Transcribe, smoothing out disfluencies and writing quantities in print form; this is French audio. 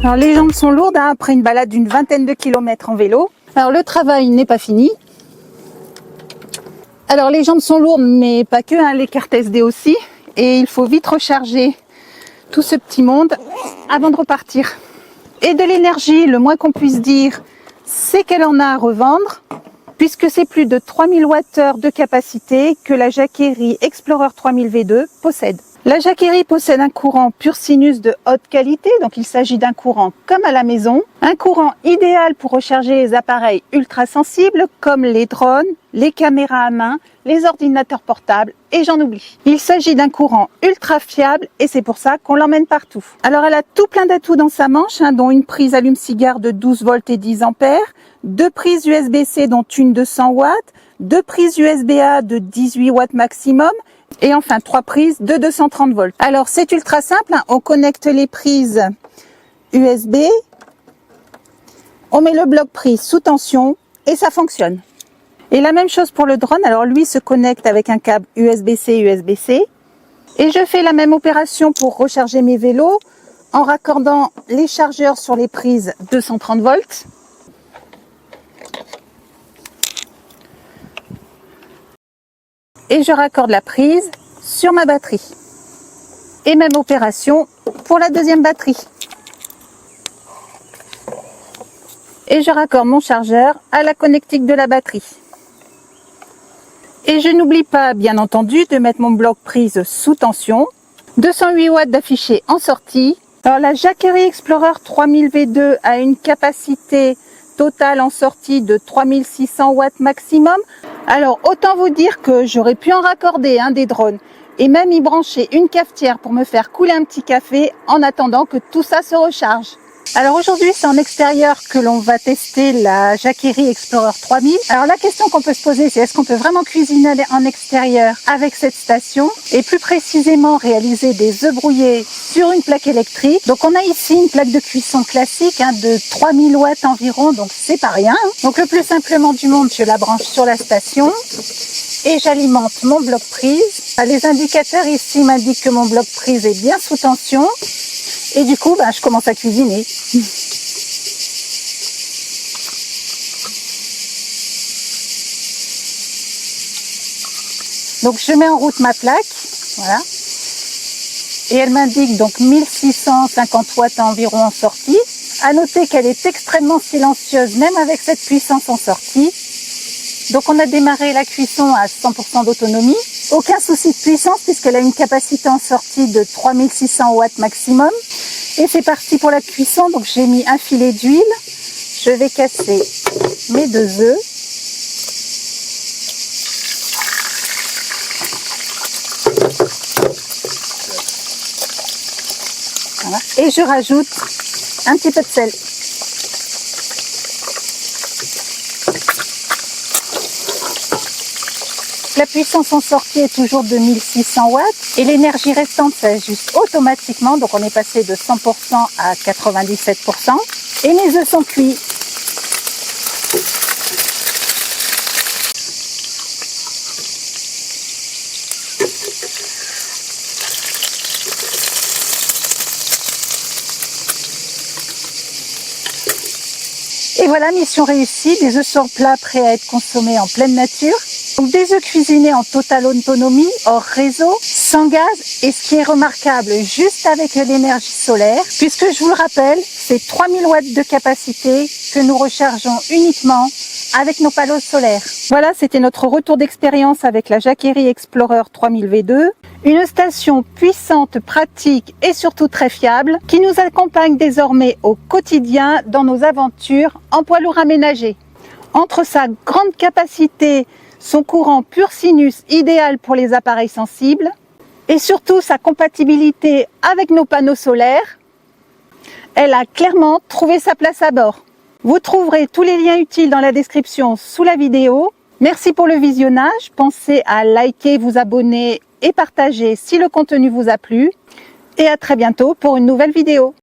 Alors les jambes sont lourdes hein, après une balade d'une vingtaine de kilomètres en vélo. Alors le travail n'est pas fini. Alors les jambes sont lourdes mais pas que, hein, les cartes SD aussi. Et il faut vite recharger tout ce petit monde avant de repartir. Et de l'énergie, le moins qu'on puisse dire, c'est qu'elle en a à revendre, puisque c'est plus de 3000 Wh de capacité que la Jacquerie Explorer 3000 V2 possède. La Jacquerie possède un courant pur sinus de haute qualité, donc il s'agit d'un courant comme à la maison, un courant idéal pour recharger les appareils ultra sensibles comme les drones, les caméras à main, les ordinateurs portables et j'en oublie. Il s'agit d'un courant ultra fiable et c'est pour ça qu'on l'emmène partout. Alors elle a tout plein d'atouts dans sa manche, hein, dont une prise allume-cigare de 12 volts et 10 ampères, 2 prises USB-C dont une de 100 watts, 2 prises USB-A de 18 watts maximum, et enfin 3 prises de 230 volts. Alors c'est ultra simple, hein. On connecte les prises USB, on met le bloc prise sous tension et ça fonctionne. Et la même chose pour le drone, alors lui se connecte avec un câble USB-C, USB-C. Et je fais la même opération pour recharger mes vélos en raccordant les chargeurs sur les prises 230 volts. Et je raccorde la prise sur ma batterie. Et même opération pour la deuxième batterie. Et je raccorde mon chargeur à la connectique de la batterie. Et je n'oublie pas, bien entendu, de mettre mon bloc prise sous tension. 208 watts d'affiché en sortie. Alors la Jacquerie Explorer 3000 V2 a une capacité totale en sortie de 3600 watts maximum. Alors autant vous dire que j'aurais pu en raccorder des drones et même y brancher une cafetière pour me faire couler un petit café en attendant que tout ça se recharge. Alors aujourd'hui c'est en extérieur que l'on va tester la Jacquerie Explorer 3000. Alors la question qu'on peut se poser c'est est-ce qu'on peut vraiment cuisiner en extérieur avec cette station et plus précisément réaliser des œufs brouillés sur une plaque électrique. Donc on a ici une plaque de cuisson classique de 3000 watts environ, donc c'est pas rien. Donc le plus simplement du monde, je la branche sur la station et j'alimente mon bloc prise. Les indicateurs ici m'indiquent que mon bloc prise est bien sous tension. Et du coup, je commence à cuisiner. Donc je mets en route ma plaque, voilà. Et elle m'indique donc 1650 watts environ en sortie. À noter qu'elle est extrêmement silencieuse, même avec cette puissance en sortie. Donc on a démarré la cuisson à 100% d'autonomie. Aucun souci de puissance puisqu'elle a une capacité en sortie de 3600 watts maximum. Et c'est parti pour la cuisson. Donc j'ai mis un filet d'huile. Je vais casser mes 2 œufs. Voilà. Et je rajoute un petit peu de sel. La puissance en sortie est toujours de 1600 watts et l'énergie restante s'ajuste automatiquement. Donc on est passé de 100% à 97%. Et mes œufs sont cuits. Et voilà, mission réussie. Des œufs sur plat prêts à être consommés en pleine nature. Donc des œufs cuisinés en totale autonomie, hors réseau, sans gaz et ce qui est remarquable, juste avec l'énergie solaire, puisque je vous le rappelle, c'est 3000 watts de capacité que nous rechargeons uniquement avec nos panneaux solaires. Voilà, c'était notre retour d'expérience avec la Jacquerie Explorer 3000 V2. Une station puissante, pratique et surtout très fiable qui nous accompagne désormais au quotidien dans nos aventures en poids lourd aménagé. Entre sa grande capacité, son courant pur sinus idéal pour les appareils sensibles et surtout sa compatibilité avec nos panneaux solaires, elle a clairement trouvé sa place à bord. Vous trouverez tous les liens utiles dans la description sous la vidéo. Merci pour le visionnage. Pensez à liker, vous abonner et partager si le contenu vous a plu. Et à très bientôt pour une nouvelle vidéo.